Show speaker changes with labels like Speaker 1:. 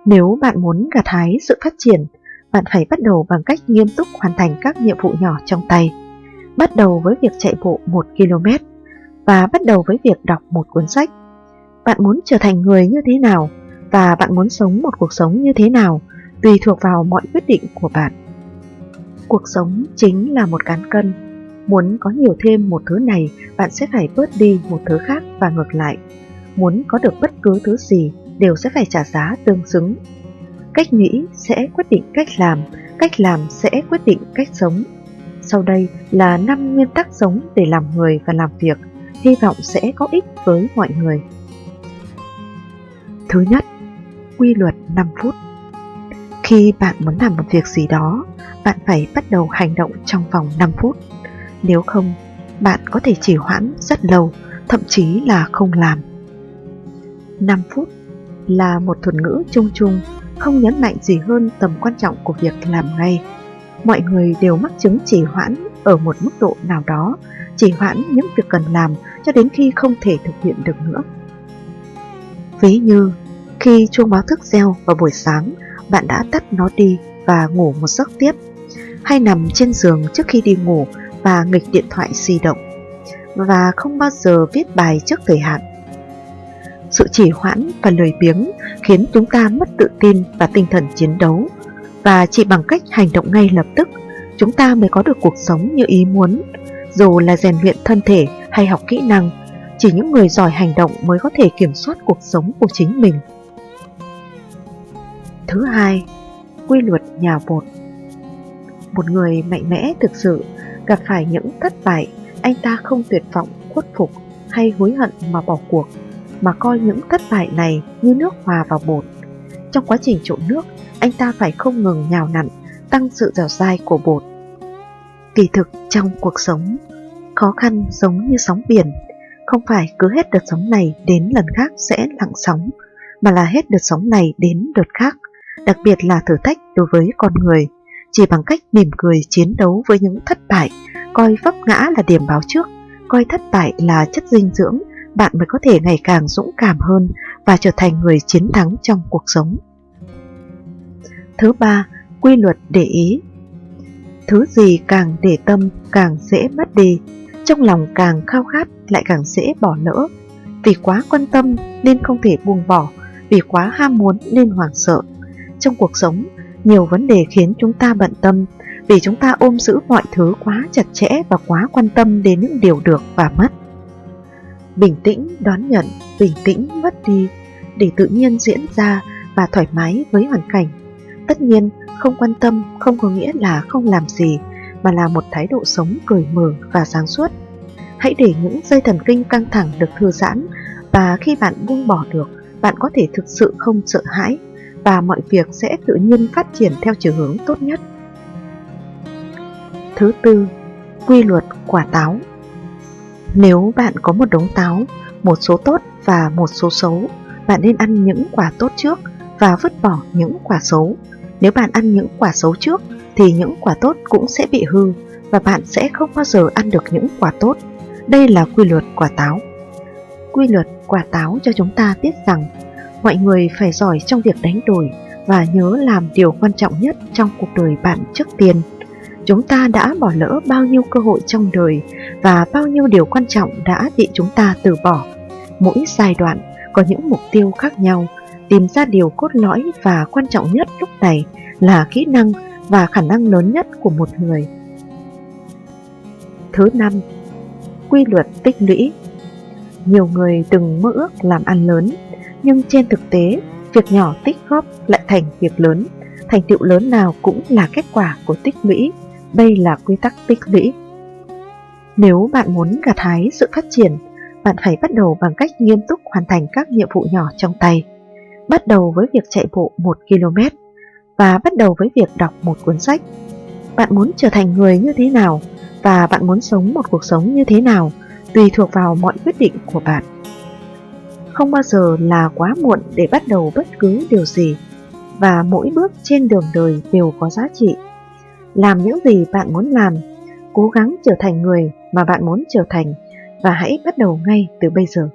Speaker 1: Nếu bạn muốn gặt hái sự phát triển, bạn phải bắt đầu bằng cách nghiêm túc hoàn thành các nhiệm vụ nhỏ trong tay. Bắt đầu với việc chạy bộ 1 km và bắt đầu với việc đọc một cuốn sách. Bạn muốn trở thành người như thế nào và bạn muốn sống một cuộc sống như thế nào tùy thuộc vào mọi quyết định của bạn. Cuộc sống chính là một cán cân. Muốn có nhiều thêm một thứ này, bạn sẽ phải bớt đi một thứ khác và ngược lại. Muốn có được bất cứ thứ gì đều sẽ phải trả giá tương xứng. Cách nghĩ sẽ quyết định cách làm sẽ quyết định cách sống. Sau đây là 5 nguyên tắc sống để làm người và làm việc, hy vọng sẽ có ích với mọi người. Thứ nhất, quy luật 5 phút. Khi bạn muốn làm một việc gì đó, bạn phải bắt đầu hành động trong vòng 5 phút. Nếu không, bạn có thể trì hoãn rất lâu, thậm chí là không làm. 5 phút là một thuật ngữ chung chung, không nhấn mạnh gì hơn tầm quan trọng của việc làm ngay. Mọi người đều mắc chứng trì hoãn ở một mức độ nào đó, trì hoãn những việc cần làm cho đến khi không thể thực hiện được nữa. Ví như khi chuông báo thức reo vào buổi sáng, bạn đã tắt nó đi và ngủ một giấc tiếp, hay nằm trên giường trước khi đi ngủ và nghịch điện thoại di động, và không bao giờ viết bài trước thời hạn. Sự trì hoãn và lười biếng khiến chúng ta mất tự tin và tinh thần chiến đấu, và chỉ bằng cách hành động ngay lập tức, chúng ta mới có được cuộc sống như ý muốn. Dù là rèn luyện thân thể hay học kỹ năng, chỉ những người giỏi hành động mới có thể kiểm soát cuộc sống của chính mình. Thứ hai, quy luật nhào bột. Một người mạnh mẽ thực sự gặp phải những thất bại, anh ta không tuyệt vọng, khuất phục hay hối hận mà bỏ cuộc, mà coi những thất bại này như nước hòa vào bột. Trong quá trình trộn nước, anh ta phải không ngừng nhào nặn, tăng sự dẻo dai của bột. Kỳ thực trong cuộc sống, khó khăn giống như sóng biển, không phải cứ hết đợt sóng này đến lần khác sẽ lặng sóng, mà là hết đợt sóng này đến đợt khác. Đặc biệt là thử thách đối với con người, chỉ bằng cách mỉm cười chiến đấu với những thất bại, coi vấp ngã là điểm báo trước, coi thất bại là chất dinh dưỡng, bạn mới có thể ngày càng dũng cảm hơn và trở thành người chiến thắng trong cuộc sống. Thứ ba, quy luật để ý. Thứ gì càng để tâm càng dễ mất đi, trong lòng càng khao khát lại càng dễ bỏ lỡ. Vì quá quan tâm nên không thể buông bỏ, vì quá ham muốn nên hoảng sợ. Trong cuộc sống, nhiều vấn đề khiến chúng ta bận tâm, vì chúng ta ôm giữ mọi thứ quá chặt chẽ và quá quan tâm đến những điều được và mất. Bình tĩnh đón nhận, bình tĩnh mất đi, để tự nhiên diễn ra và thoải mái với hoàn cảnh. Tất nhiên, không quan tâm không có nghĩa là không làm gì, mà là một thái độ sống cởi mở và sáng suốt. Hãy để những dây thần kinh căng thẳng được thư giãn, và khi bạn buông bỏ được, bạn có thể thực sự không sợ hãi, và mọi việc sẽ tự nhiên phát triển theo chiều hướng tốt nhất. Thứ tư, quy luật quả táo. Nếu bạn có một đống táo, một số tốt và một số xấu, bạn nên ăn những quả tốt trước và vứt bỏ những quả xấu. Nếu bạn ăn những quả xấu trước thì những quả tốt cũng sẽ bị hư, và bạn sẽ không bao giờ ăn được những quả tốt. Đây là quy luật quả táo. Quy luật quả táo cho chúng ta biết rằng mọi người phải giỏi trong việc đánh đổi, và nhớ làm điều quan trọng nhất trong cuộc đời bạn trước tiên. Chúng ta đã bỏ lỡ bao nhiêu cơ hội trong đời, và bao nhiêu điều quan trọng đã bị chúng ta từ bỏ. Mỗi giai đoạn có những mục tiêu khác nhau. Tìm ra điều cốt lõi và quan trọng nhất lúc này là kỹ năng và khả năng lớn nhất của một người. Thứ năm, quy luật tích lũy. Nhiều người từng mơ ước làm ăn lớn, nhưng trên thực tế, việc nhỏ tích góp lại thành việc lớn. Thành tựu lớn nào cũng là kết quả của tích lũy. Đây là quy tắc tích lũy. Nếu bạn muốn gặt hái sự phát triển, bạn phải bắt đầu bằng cách nghiêm túc hoàn thành các nhiệm vụ nhỏ trong tay. Bắt đầu với việc chạy bộ 1 km và bắt đầu với việc đọc một cuốn sách. Bạn muốn trở thành người như thế nào và bạn muốn sống một cuộc sống như thế nào tùy thuộc vào mọi quyết định của bạn. Không bao giờ là quá muộn để bắt đầu bất cứ điều gì, và mỗi bước trên đường đời đều có giá trị. Làm những gì bạn muốn làm, cố gắng trở thành người mà bạn muốn trở thành, và hãy bắt đầu ngay từ bây giờ.